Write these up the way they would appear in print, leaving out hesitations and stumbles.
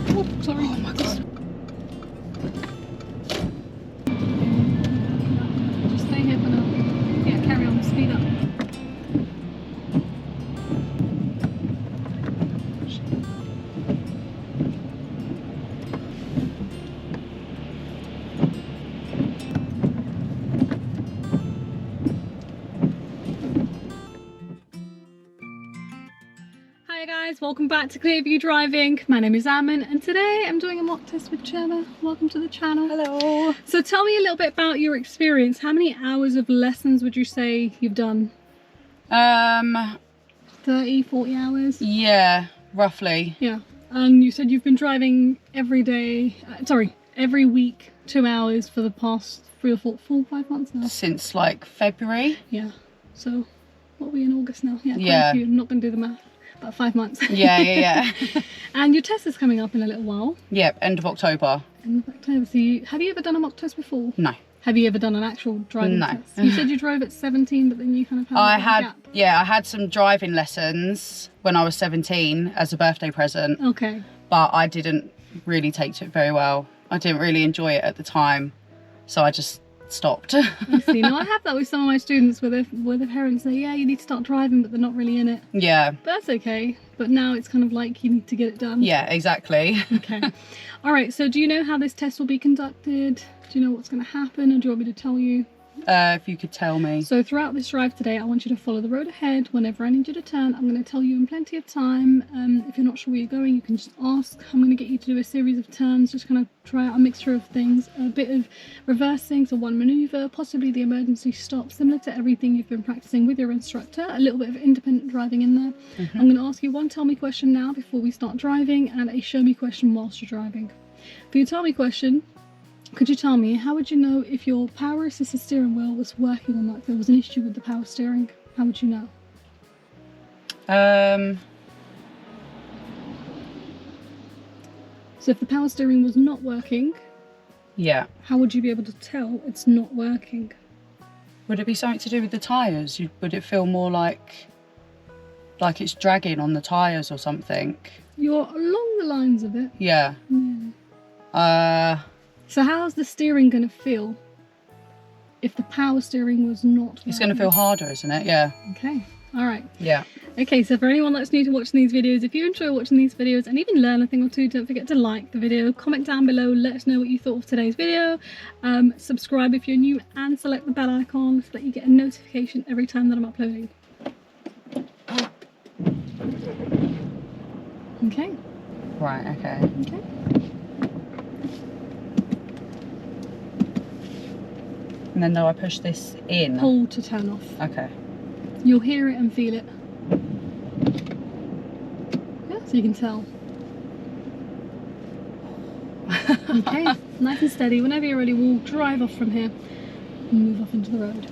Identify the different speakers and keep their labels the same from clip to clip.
Speaker 1: Oh, sorry. Oh my god. Just stay here for now. Yeah, carry on. Speed up. Hi guys, welcome back to Clearview Driving. My name is Amin and today I'm doing a mock test with Gemma. Welcome to the channel.
Speaker 2: Hello.
Speaker 1: So tell me a little bit about your experience. How many hours of lessons would you say you've done? 30, 40 hours?
Speaker 2: Yeah, roughly.
Speaker 1: Yeah. And you said you've been driving every day, every week, 2 hours for the past 3 or 4, 5 months now?
Speaker 2: Since like February.
Speaker 1: Yeah. So what are we in August now? Yeah.
Speaker 2: Yeah.
Speaker 1: Thank you. I'm not going to do the math. About 5 months.
Speaker 2: Yeah.
Speaker 1: And your test is coming up in a little while.
Speaker 2: Yep, end of October.
Speaker 1: End of October. So have you ever done a mock test before?
Speaker 2: No.
Speaker 1: Have you ever done an actual driving
Speaker 2: No.
Speaker 1: test? You said you drove at 17, but then you kind of had a gap.
Speaker 2: I had some driving lessons when I was 17 as a birthday present.
Speaker 1: Okay.
Speaker 2: But I didn't really take to it very well. I didn't really enjoy it at the time, so I just stopped.
Speaker 1: I see. No, I have that with some of my students where their parents say, yeah, you need to start driving, but they're not really in it.
Speaker 2: Yeah.
Speaker 1: But that's okay. But now it's kind of like you need to get it done.
Speaker 2: Yeah, exactly.
Speaker 1: Okay. All right. So do you know how this test will be conducted? Do you know what's going to happen, or do you want me to tell you?
Speaker 2: If you could tell me.
Speaker 1: So throughout this drive today, I want you to follow the road ahead. Whenever I need you to turn, I'm going to tell you in plenty of time. If you're not sure where you're going, you can just ask. I'm going to get you to do a series of turns, just kind of try out a mixture of things. A bit of reversing, so one manoeuvre, possibly the emergency stop, similar to everything you've been practicing with your instructor. A little bit of independent driving in there. I'm going to ask you one tell me question now before we start driving, and a show me question whilst you're driving. For your tell me question, could you tell me, how would you know if your power assisted steering wheel was working or not? If there was an issue with the power steering, how would you know? So if the power steering was not working,
Speaker 2: Yeah.
Speaker 1: how would you be able to tell it's not working?
Speaker 2: Would it be something to do with the tyres? Would it feel more like it's dragging on the tyres or something?
Speaker 1: You're along the lines of it.
Speaker 2: Yeah.
Speaker 1: Yeah. So how's the steering going to feel if the power steering was not working?
Speaker 2: It's going to feel harder, isn't it? Yeah.
Speaker 1: Okay. All right.
Speaker 2: Yeah.
Speaker 1: Okay, so for anyone that's new to watching these videos, if you enjoy watching these videos and even learn a thing or two, don't forget to like the video, comment down below, let us know what you thought of today's video, subscribe if you're new, and select the bell icon so that you get a notification every time that I'm uploading. Okay.
Speaker 2: Right, okay.
Speaker 1: Okay.
Speaker 2: And then do I push this in?
Speaker 1: Pull to turn off.
Speaker 2: Okay.
Speaker 1: You'll hear it and feel it. Yeah, so you can tell. Okay, nice and steady. Whenever you're ready, we'll drive off from here and move off into the road.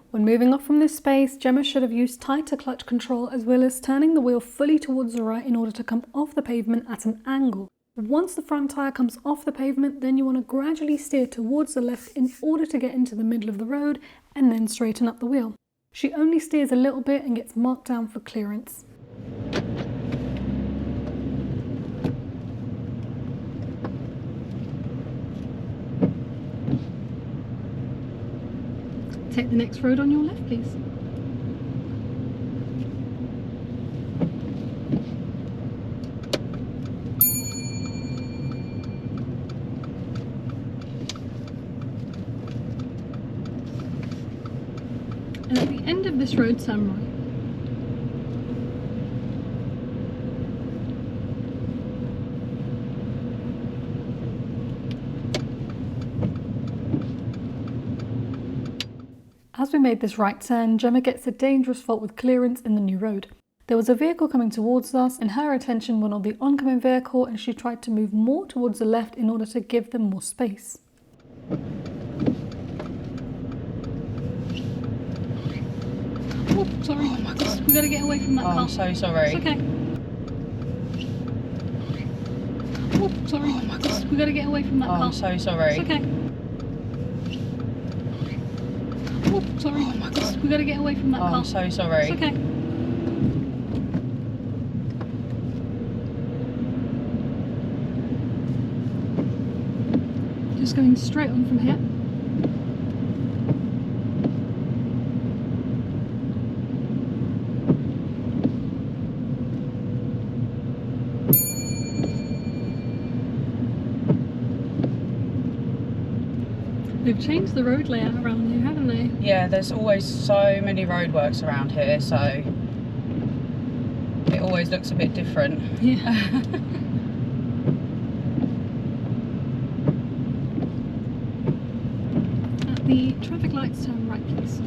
Speaker 1: When moving off from this space, Gemma should have used tighter clutch control as well as turning the wheel fully towards the right in order to come off the pavement at an angle. Once the front tyre comes off the pavement, then you want to gradually steer towards the left in order to get into the middle of the road and then straighten up the wheel. She only steers a little bit and gets marked down for clearance. Take the next road on your left, please. And at the end of this road, turn right. As we made this right turn, Gemma gets a dangerous fault with clearance in the new road. There was a vehicle coming towards us and her attention went on the oncoming vehicle and she tried to move more towards the left in order to give them more space. Oh, sorry. Oh my God. We gotta get away from that car.
Speaker 2: I'm so sorry.
Speaker 1: It's okay. Oh, sorry. Oh my God. We gotta get away from that car.
Speaker 2: I'm so sorry.
Speaker 1: It's okay. Oh, sorry. Oh my God. We gotta get away from that car.
Speaker 2: I'm so sorry.
Speaker 1: It's okay. Just going straight on from here. They've changed the road layout around here, haven't they?
Speaker 2: Yeah, there's always so many roadworks around here, so it always looks a bit different.
Speaker 1: Yeah. At the traffic lights, turn right, please.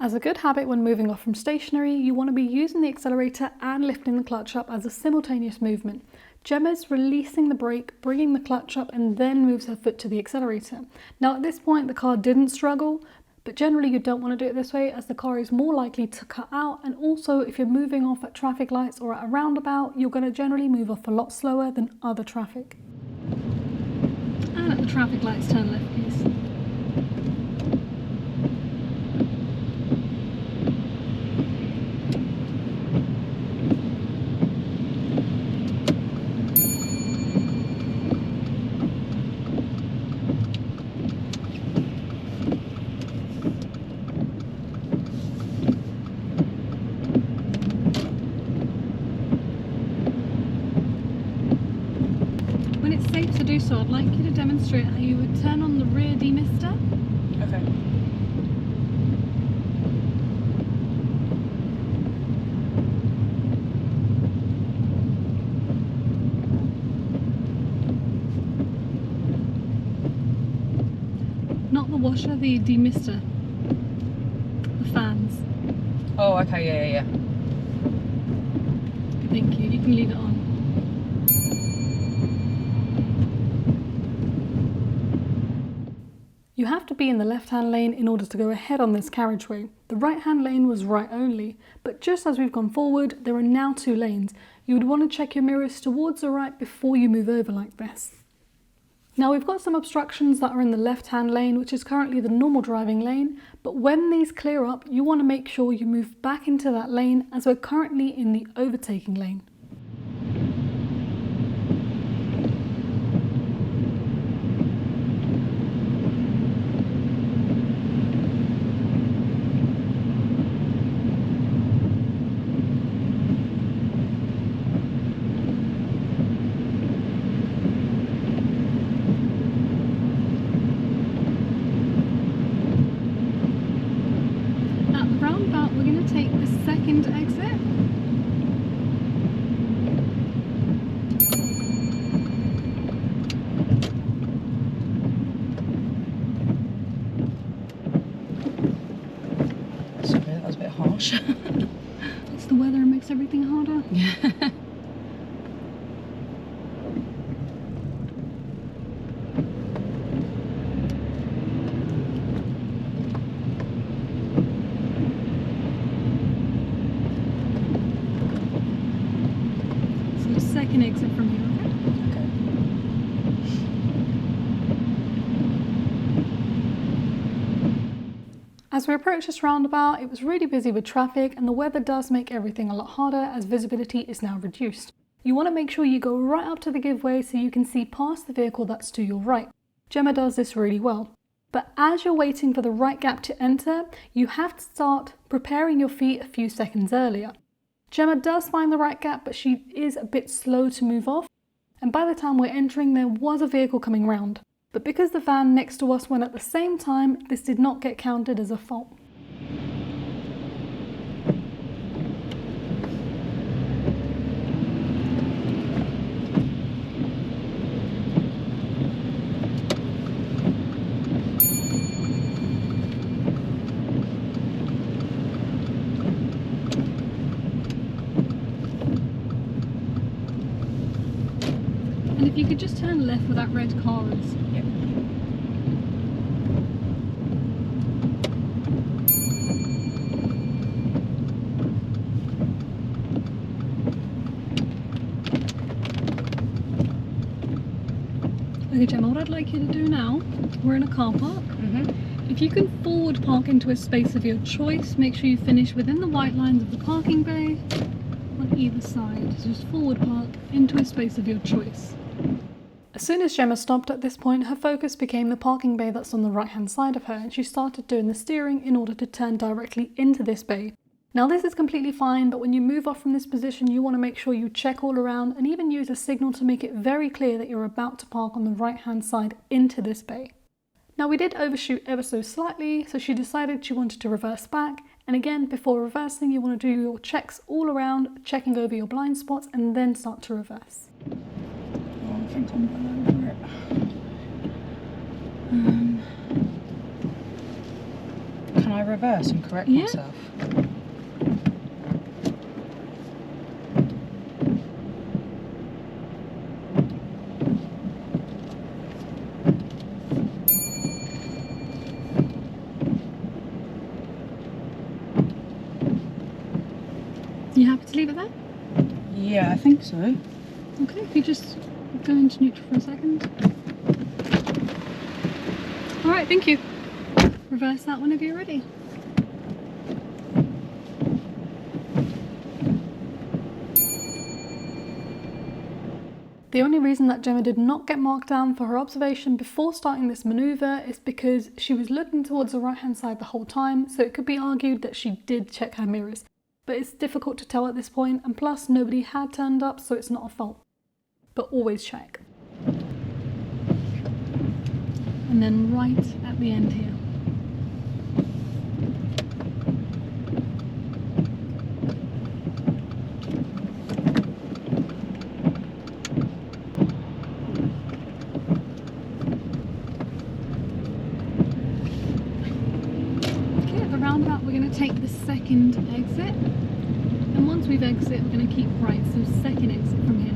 Speaker 1: As a good habit when moving off from stationary, you want to be using the accelerator and lifting the clutch up as a simultaneous movement. Gemma's releasing the brake, bringing the clutch up, and then moves her foot to the accelerator. Now at this point the car didn't struggle, but generally you don't want to do it this way as the car is more likely to cut out, and also if you're moving off at traffic lights or at a roundabout, you're going to generally move off a lot slower than other traffic. And at the traffic lights, turn left, please. When it's safe to do so, I'd like you to demonstrate how you would turn on the rear demister.
Speaker 2: Okay.
Speaker 1: Not the washer, the demister. The fans.
Speaker 2: Oh, okay, yeah.
Speaker 1: Thank you. You can leave it on. You have to be in the left-hand lane in order to go ahead on this carriageway. The right-hand lane was right only, but just as we've gone forward, there are now 2 lanes. You would want to check your mirrors towards the right before you move over like this. Now we've got some obstructions that are in the left-hand lane, which is currently the normal driving lane, but when these clear up, you want to make sure you move back into that lane as we're currently in the overtaking lane. Roundabout, we're going to take the second exit.
Speaker 2: Sorry, that was a bit harsh.
Speaker 1: It's the weather, it makes everything harder.
Speaker 2: Yeah.
Speaker 1: Second exit from here,
Speaker 2: Okay.
Speaker 1: As we approach this roundabout, it was really busy with traffic and the weather does make everything a lot harder as visibility is now reduced. You want to make sure you go right up to the giveaway so you can see past the vehicle that's to your right. Gemma does this really well. But as you're waiting for the right gap to enter, you have to start preparing your feet a few seconds earlier. Gemma does find the right gap, but she is a bit slow to move off. And by the time we're entering, there was a vehicle coming round. But because the van next to us went at the same time, this did not get counted as a fault. And if you could just turn left where that red car is.
Speaker 2: Yep.
Speaker 1: Okay, Gemma, what I'd like you to do now, we're in a car park. If you can forward park into a space of your choice, make sure you finish within the white lines of the parking bay on either side. So just forward park into a space of your choice. As soon as Gemma stopped at this point, her focus became the parking bay that's on the right hand side of her, and she started doing the steering in order to turn directly into this bay. Now this is completely fine, but when you move off from this position, you want to make sure you check all around and even use a signal to make it very clear that you're about to park on the right hand side into this bay. Now we did overshoot ever so slightly, so she decided she wanted to reverse back, and again, before reversing, you want to do your checks all around, checking over your blind spots, and then start to reverse.
Speaker 2: Oh, I think I'm going over it. Can I reverse and correct myself?
Speaker 1: You happy to leave it there?
Speaker 2: Yeah, I think so.
Speaker 1: Okay, if you just go into neutral for a second. Alright, thank you. Reverse that whenever you're ready. The only reason that Gemma did not get marked down for her observation before starting this manoeuvre is because she was looking towards the right hand side the whole time, so it could be argued that she did check her mirrors. But it's difficult to tell at this point, and plus nobody had turned up, so it's not a fault. But always check. And then right at the end here. Okay, at the roundabout we're going to take the second exit. And once we've exited, we're going to keep right, so second exit from here.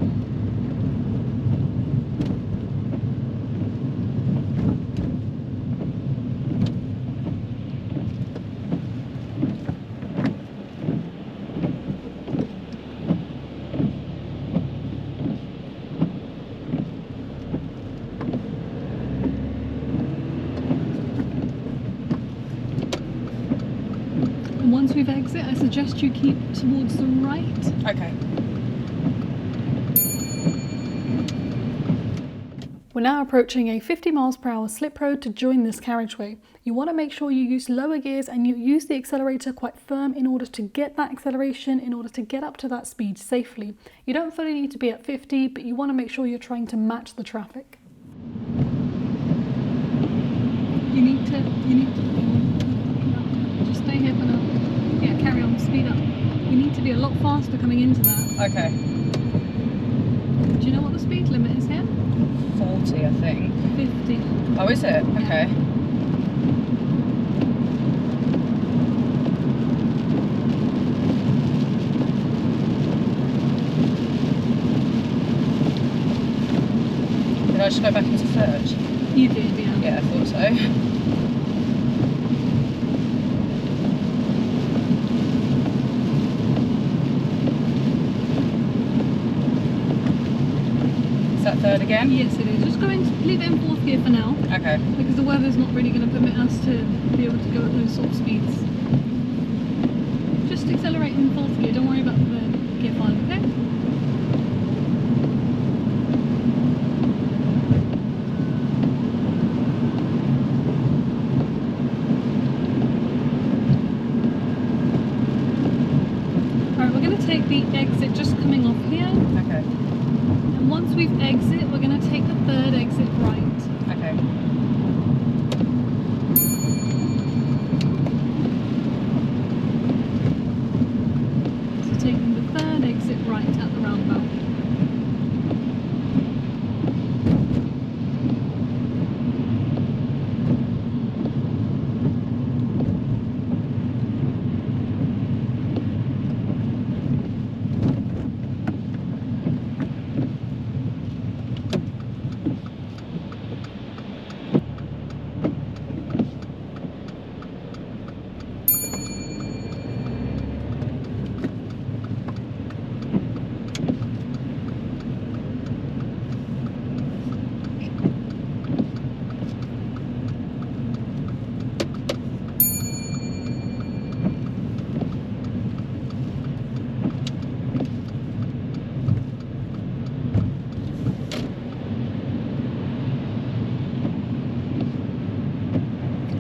Speaker 1: And once we've exited, I suggest you keep towards the right.
Speaker 2: Okay.
Speaker 1: We're now approaching a 50 miles per hour slip road to join this carriageway. You want to make sure you use lower gears and you use the accelerator quite firm in order to get that acceleration, in order to get up to that speed safely. You don't fully need to be at 50, but you want to make sure you're trying to match the traffic. You need to just stay here for now. Yeah, carry on, speed up. You need to be a lot faster coming into that.
Speaker 2: Okay.
Speaker 1: Do you know what the speed limit is here?
Speaker 2: 40, I think.
Speaker 1: 50.
Speaker 2: Oh, is it? Okay. Did I just go back into third?
Speaker 1: You did, yeah.
Speaker 2: Yeah, I thought so. Third again?
Speaker 1: Yes, it is. Just leave it in fourth gear for now.
Speaker 2: Okay.
Speaker 1: Because the weather's not really going to permit us to be able to go at those sort of speeds. Just accelerate in fourth gear. Don't worry about the gear 5, okay? Alright, we're going to take the exit just coming off here.
Speaker 2: Okay.
Speaker 1: And once we've exit, we're going to take the third exit right.
Speaker 2: Okay.
Speaker 1: So taking the third exit right at the roundabout.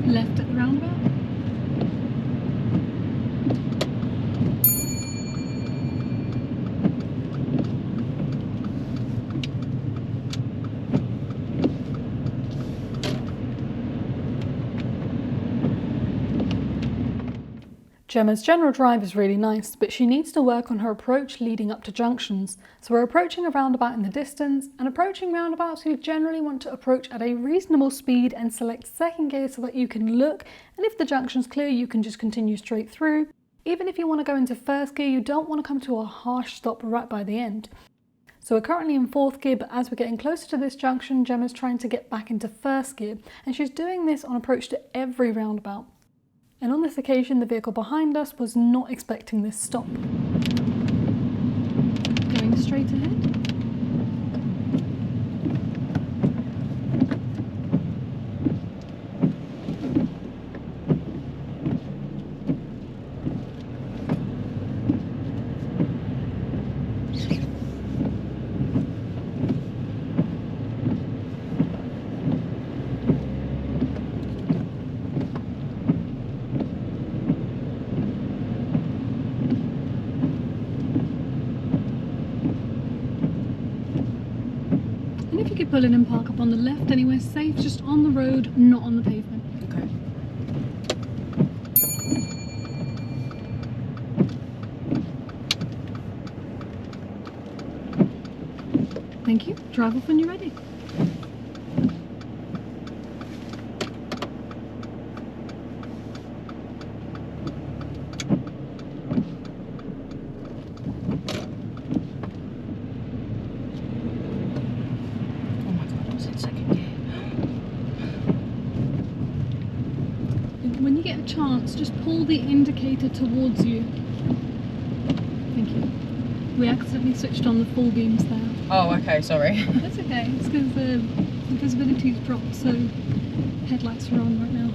Speaker 1: Left at the roundabout. Gemma's general drive is really nice, but she needs to work on her approach leading up to junctions. So we're approaching a roundabout in the distance, and approaching roundabouts you generally want to approach at a reasonable speed and select second gear so that you can look, and if the junction's clear you can just continue straight through. Even if you want to go into first gear, you don't want to come to a harsh stop right by the end. So we're currently in fourth gear, but as we're getting closer to this junction, Gemma's trying to get back into first gear, and she's doing this on approach to every roundabout. And on this occasion, the vehicle behind us was not expecting this stop. Going straight ahead. And if you could pull in and park up on the left anywhere safe, just on the road, not on the pavement.
Speaker 2: Okay.
Speaker 1: Thank you. Drive off when you're ready.
Speaker 2: Oh my god, I was in second gear.
Speaker 1: When you get a chance, just pull the indicator towards you. Thank you. We accidentally switched on the full beams there.
Speaker 2: Oh, okay, sorry.
Speaker 1: That's okay. It's because the visibility's dropped, so headlights are on right now.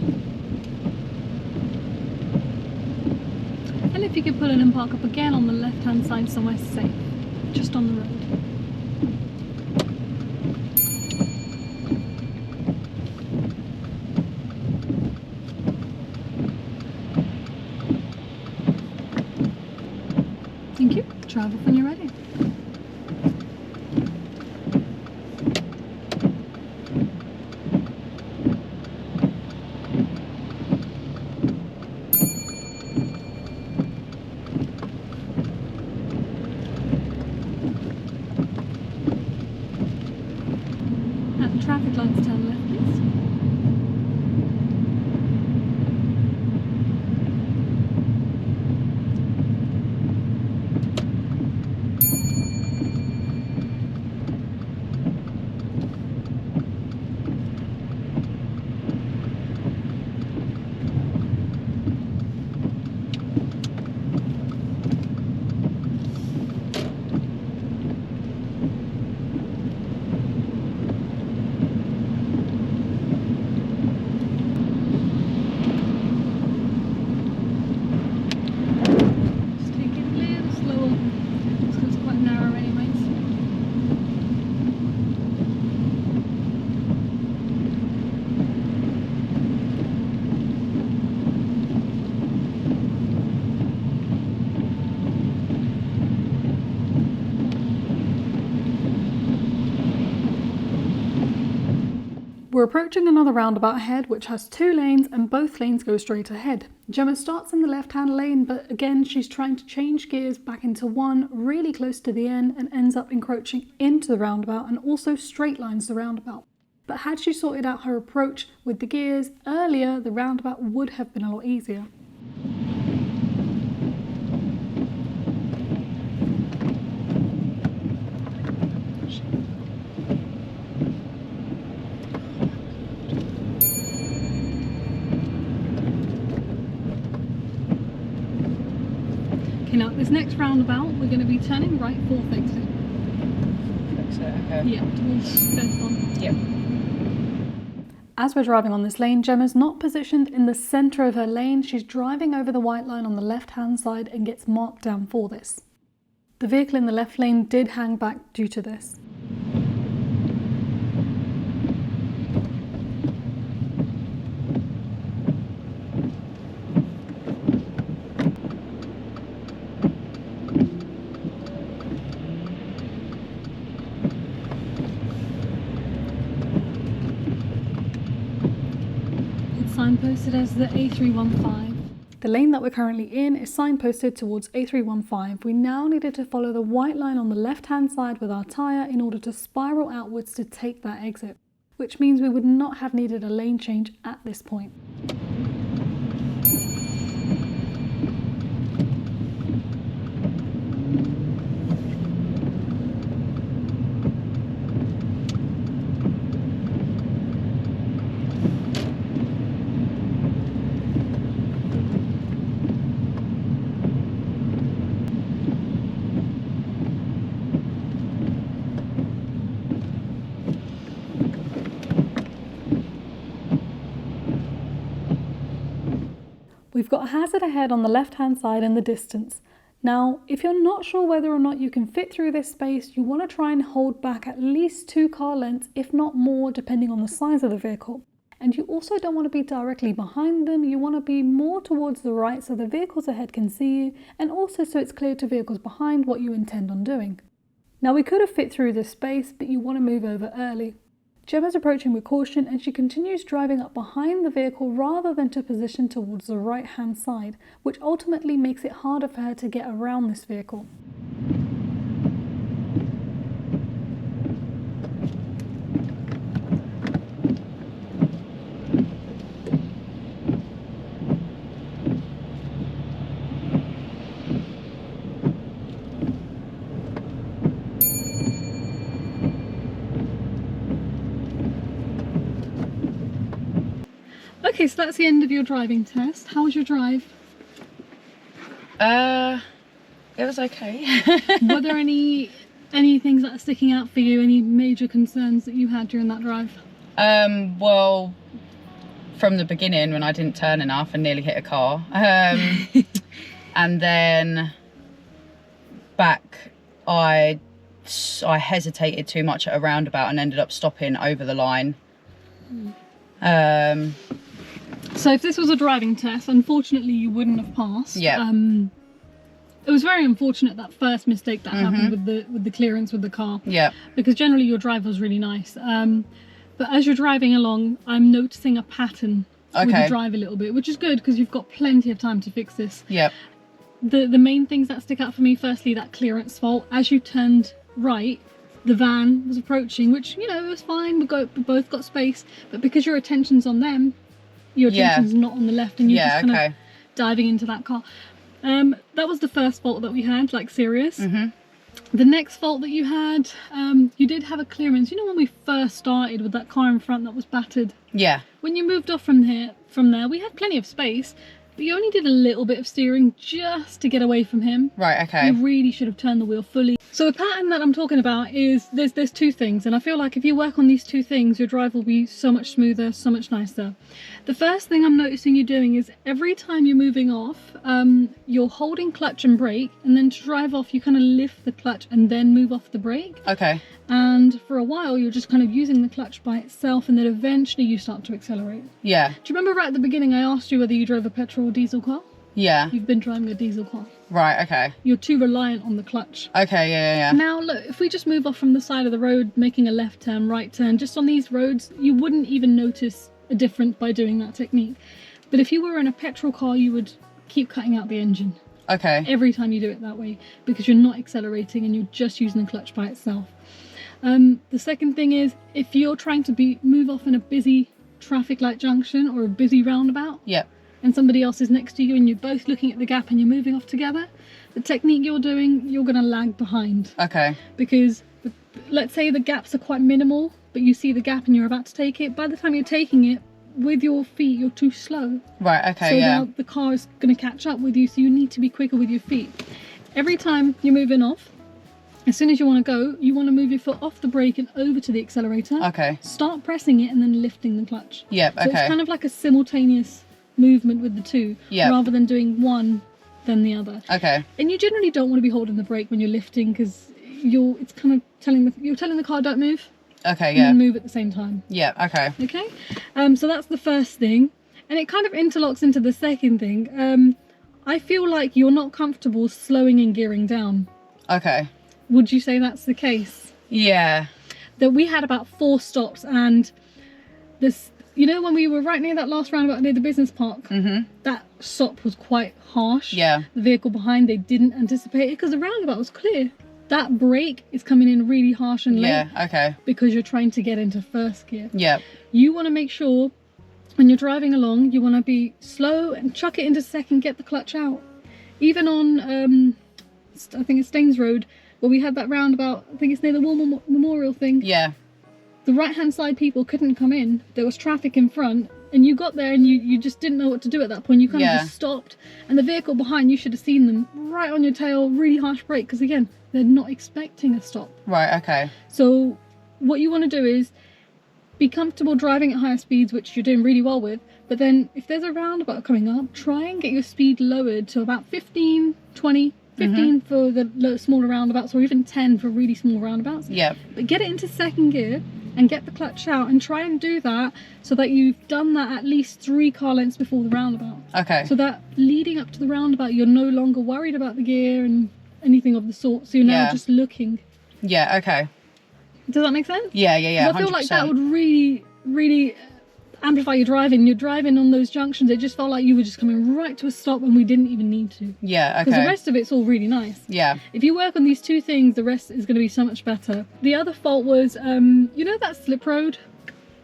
Speaker 1: And if you could pull in and park up again on the left-hand side somewhere safe, just on the road. Thank you. Drive off when you're ready. At the traffic lights, turn left, please. Just take it a little slower, because it's quite narrow anyways. We're approaching another roundabout ahead, which has two lanes and both lanes go straight ahead. Gemma starts in the left-hand lane, but again she's trying to change gears back into one really close to the end and ends up encroaching into the roundabout and also straight lines the roundabout. But had she sorted out her approach with the gears earlier, the roundabout would have been a lot easier. Okay, now at this next roundabout, we're going to be turning right fourth exit.
Speaker 2: Okay.
Speaker 1: Yeah, towards Bedford.
Speaker 2: Yep.
Speaker 1: As we're driving on this lane, Gemma's not positioned in the centre of her lane. She's driving over the white line on the left-hand side and gets marked down for this. The vehicle in the left lane did hang back due to this. It's signposted as the A315. The lane that we're currently in is signposted towards A315. We now needed to follow the white line on the left-hand side with our tyre in order to spiral outwards to take that exit, which means we would not have needed a lane change at this point. We've got a hazard ahead on the left-hand side in the distance. Now, if you're not sure whether or not you can fit through this space, you want to try and hold back at least 2 car lengths, if not more, depending on the size of the vehicle. And you also don't want to be directly behind them. You want to be more towards the right so the vehicles ahead can see you, and also so it's clear to vehicles behind what you intend on doing. Now, we could have fit through this space, but you want to move over early. Gemma's approaching with caution and she continues driving up behind the vehicle rather than to position towards the right hand side, which ultimately makes it harder for her to get around this vehicle. Okay, so that's the end of your driving test. How was your drive?
Speaker 2: It was okay.
Speaker 1: Were there any things that are sticking out for you? Any major concerns that you had during that drive?
Speaker 2: Well, from the beginning when I didn't turn enough and nearly hit a car. And then back, I hesitated too much at a roundabout and ended up stopping over the line.
Speaker 1: So if this was a driving test, unfortunately you wouldn't have passed.
Speaker 2: Yeah.
Speaker 1: It was very unfortunate, that first mistake that happened with the clearance with the car.
Speaker 2: Yeah.
Speaker 1: Because generally your drive was really nice. But as you're driving along, I'm noticing a pattern with the drive a little bit, which is good because you've got plenty of time to fix this.
Speaker 2: Yeah.
Speaker 1: The main things that stick out for me, firstly, that clearance fault. As you turned right, the van was approaching, which, you know, it was fine. We both got space, but because your attention's on them, your attention's not on the left, and you're just kind of diving into that car. That was the first fault that we had, like serious. The next fault that you had, you did have a clearance. You know when we first started with that car in front that was battered?
Speaker 2: Yeah.
Speaker 1: When you moved off from there, we had plenty of space, but you only did a little bit of steering just to get away from him.
Speaker 2: Right, okay.
Speaker 1: You really should have turned the wheel fully. So the pattern that I'm talking about is there's 2 things, and I feel like if you work on these 2 things, your drive will be so much smoother, so much nicer. The first thing I'm noticing you doing is every time you're moving off, you're holding clutch and brake, and then to drive off, you kind of lift the clutch and then move off the brake.
Speaker 2: Okay.
Speaker 1: And for a while, you're just kind of using the clutch by itself, and then eventually you start to accelerate.
Speaker 2: Yeah.
Speaker 1: Do you remember right at the beginning I asked you whether you drove a petrol or diesel car?
Speaker 2: Yeah.
Speaker 1: You've been driving a diesel car.
Speaker 2: Right, okay.
Speaker 1: You're too reliant on the clutch.
Speaker 2: Okay, yeah.
Speaker 1: Now look, if we just move off from the side of the road, making a left turn, right turn, just on these roads, you wouldn't even notice a difference by doing that technique. But if you were in a petrol car, you would keep cutting out the engine.
Speaker 2: Okay.
Speaker 1: Every time you do it that way, because you're not accelerating and you're just using the clutch by itself. The second thing is, if you're trying to move off in a busy traffic light junction or a busy roundabout,
Speaker 2: Yep.
Speaker 1: and somebody else is next to you and you're both looking at the gap and you're moving off together, the technique you're doing, you're going to lag behind.
Speaker 2: Okay.
Speaker 1: Because let's say the gaps are quite minimal, but you see the gap and you're about to take it. By the time you're taking it, with your feet, you're too slow.
Speaker 2: Right, okay,
Speaker 1: so
Speaker 2: yeah.
Speaker 1: now the car is going to catch up with you, so you need to be quicker with your feet. Every time you're moving off, as soon as you want to go, you want to move your foot off the brake and over to the accelerator.
Speaker 2: Okay.
Speaker 1: Start pressing it and then lifting the clutch.
Speaker 2: Yep, okay.
Speaker 1: So it's kind of like a simultaneous movement with the 2, rather than doing one then the other.
Speaker 2: Okay.
Speaker 1: And you generally don't want to be holding the brake when you're lifting, because it's kind of telling the car don't move.
Speaker 2: Okay, yeah.
Speaker 1: And move at the same time.
Speaker 2: Yeah, okay.
Speaker 1: Okay. So that's the first thing, and it kind of interlocks into the second thing. I feel like you're not comfortable slowing and gearing down.
Speaker 2: Okay.
Speaker 1: Would you say that's the case?
Speaker 2: Yeah.
Speaker 1: That we had about 4 stops, and you know, when we were right near that last roundabout near the business park, that stop was quite harsh.
Speaker 2: Yeah.
Speaker 1: The vehicle behind, they didn't anticipate it because the roundabout was clear. That brake is coming in really harsh and late.
Speaker 2: Yeah, okay.
Speaker 1: Because you're trying to get into first gear.
Speaker 2: Yeah.
Speaker 1: You want to make sure when you're driving along, you want to be slow and chuck it into second, get the clutch out. Even on, I think it's Staines Road, where we had that roundabout, I think it's near the War Memorial thing.
Speaker 2: Yeah.
Speaker 1: The right-hand side people couldn't come in. There was traffic in front. And you got there and you just didn't know what to do at that point. You kind of just stopped. And the vehicle behind, you should have seen them right on your tail, really harsh brake. Because again, they're not expecting a stop.
Speaker 2: Right, okay.
Speaker 1: So what you want to do is be comfortable driving at higher speeds, which you're doing really well with. But then if there's a roundabout coming up, try and get your speed lowered to about 15, 20, 15 for the smaller roundabouts, or even 10 for really small roundabouts.
Speaker 2: Yeah.
Speaker 1: But get it into second gear and get the clutch out and try and do that so that you've done that at least 3 car lengths before the roundabout.
Speaker 2: Okay.
Speaker 1: So that leading up to the roundabout, you're no longer worried about the gear and anything of the sort. So you're now just looking.
Speaker 2: Yeah, okay.
Speaker 1: Does that make sense?
Speaker 2: Yeah,
Speaker 1: 'Cause I feel like that would really, really amplify your driving. You're driving on those junctions, it just felt like you were just coming right to a stop and we didn't even need to.
Speaker 2: Yeah, okay.
Speaker 1: Because the rest of it's all really nice.
Speaker 2: Yeah.
Speaker 1: If you work on these 2 things, the rest is going to be so much better. The other fault was, you know that slip road?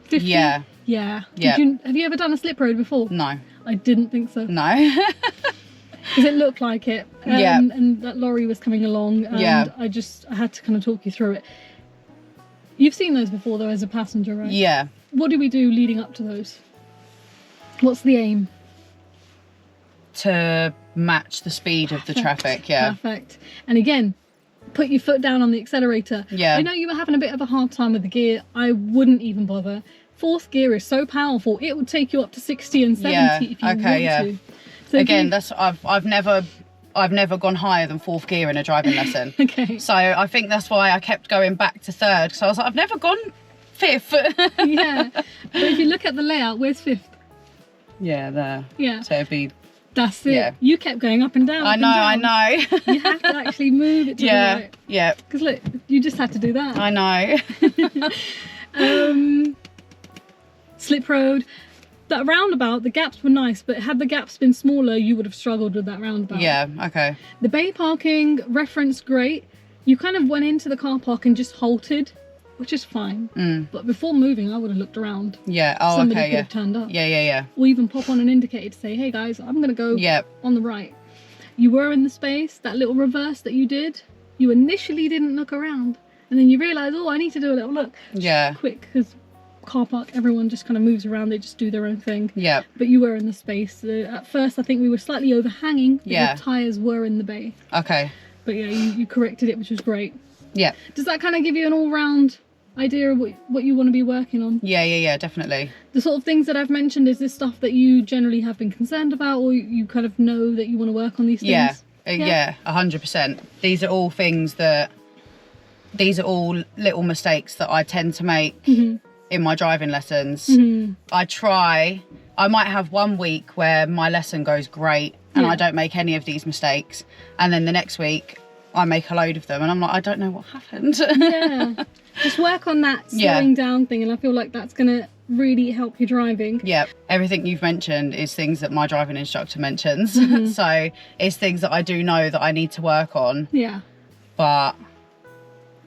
Speaker 1: 50?
Speaker 2: Yeah.
Speaker 1: Yeah.
Speaker 2: Yeah.
Speaker 1: Have you ever done a slip road before?
Speaker 2: No.
Speaker 1: I didn't think so.
Speaker 2: No.
Speaker 1: Because it looked like it. And that lorry was coming along and I had to kind of talk you through it. You've seen those before though as a passenger, right?
Speaker 2: Yeah.
Speaker 1: What do we do leading up to those? What's the aim?
Speaker 2: To match the speed of the traffic, yeah.
Speaker 1: Perfect. And again, put your foot down on the accelerator.
Speaker 2: Yeah.
Speaker 1: I know you were having a bit of a hard time with the gear. I wouldn't even bother. 4th gear is so powerful. It would take you up to 60 and 70 if you want to. So
Speaker 2: again, I've never gone higher than 4th gear in a driving lesson.
Speaker 1: Okay.
Speaker 2: So I think that's why I kept going back to 3rd, because I was like, I've never gone 5th.
Speaker 1: Yeah. But if you look at the layout, where's 5th?
Speaker 2: Yeah, there.
Speaker 1: Yeah.
Speaker 2: So it'd be...
Speaker 1: That's it.
Speaker 2: Yeah.
Speaker 1: You kept going up and down.
Speaker 2: I know.
Speaker 1: You have to actually move it to the right.
Speaker 2: Yeah.
Speaker 1: Because look, you just had to do that.
Speaker 2: I know.
Speaker 1: Slip road. That roundabout, the gaps were nice, but had the gaps been smaller, you would have struggled with that roundabout.
Speaker 2: Yeah, okay.
Speaker 1: The bay parking, reference great. You kind of went into the car park and just halted, which is fine. But before moving, I would have looked around.
Speaker 2: Yeah, oh,
Speaker 1: Somebody
Speaker 2: okay,
Speaker 1: could have turned up.
Speaker 2: Yeah.
Speaker 1: Or even pop on an indicator to say, hey guys, I'm going to go on the right. You were in the space, that little reverse that you did, you initially didn't look around. And then you realise, oh, I need to do a little look.
Speaker 2: Yeah.
Speaker 1: Quick, because car park, everyone just kind of moves around, they just do their own thing.
Speaker 2: Yeah.
Speaker 1: But you were in the space. At first, I think we were slightly overhanging, but
Speaker 2: your
Speaker 1: tyres were in the bay.
Speaker 2: Okay.
Speaker 1: But yeah, you corrected it, which was great.
Speaker 2: Yeah.
Speaker 1: Does that kind of give you an all-round idea of what you want to be working on?
Speaker 2: Yeah, definitely.
Speaker 1: The sort of things that I've mentioned, is this stuff that you generally have been concerned about, or you kind of know that you want to work on these things?
Speaker 2: Yeah, 100%. These are all things these are all little mistakes that I tend to make in my driving lessons. I might have one week where my lesson goes great and I don't make any of these mistakes, and then the next week I make a load of them and I'm like, I don't know what happened.
Speaker 1: Yeah. Just work on that slowing down thing, and I feel like that's gonna really help your driving.
Speaker 2: Yeah, everything you've mentioned is things that my driving instructor mentions. So it's things that I do know that I need to work on.
Speaker 1: Yeah.
Speaker 2: But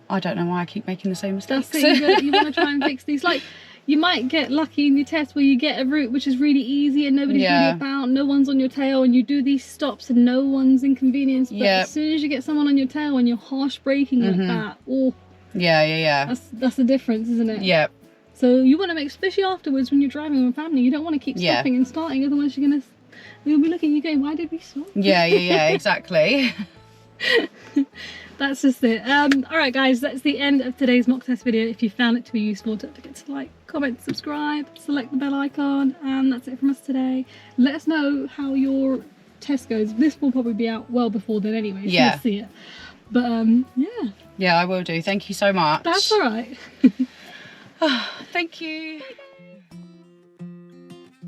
Speaker 2: I don't know why I keep making the same mistakes.
Speaker 1: That's it. You want to try and fix these. Like, you might get lucky in your test where you get a route which is really easy and nobody's really about, no one's on your tail, and you do these stops and no one's inconvenienced. But as soon as you get someone on your tail and you're harsh braking like that, that's the difference, isn't it?
Speaker 2: Yeah.
Speaker 1: So you want to make, especially afterwards when you're driving with family, you don't want to keep stopping and starting, otherwise they'll be looking at you going, why did we stop?
Speaker 2: Yeah, exactly.
Speaker 1: That's just it. All right, guys, that's the end of today's mock test video. If you found it to be useful, don't forget to like, comment, subscribe, select the bell icon, and that's it from us today. Let us know how your test goes. This will probably be out well before then anyway, so you'll see it. But yeah,
Speaker 2: I will do. Thank you so much.
Speaker 1: That's all right.
Speaker 2: Thank you.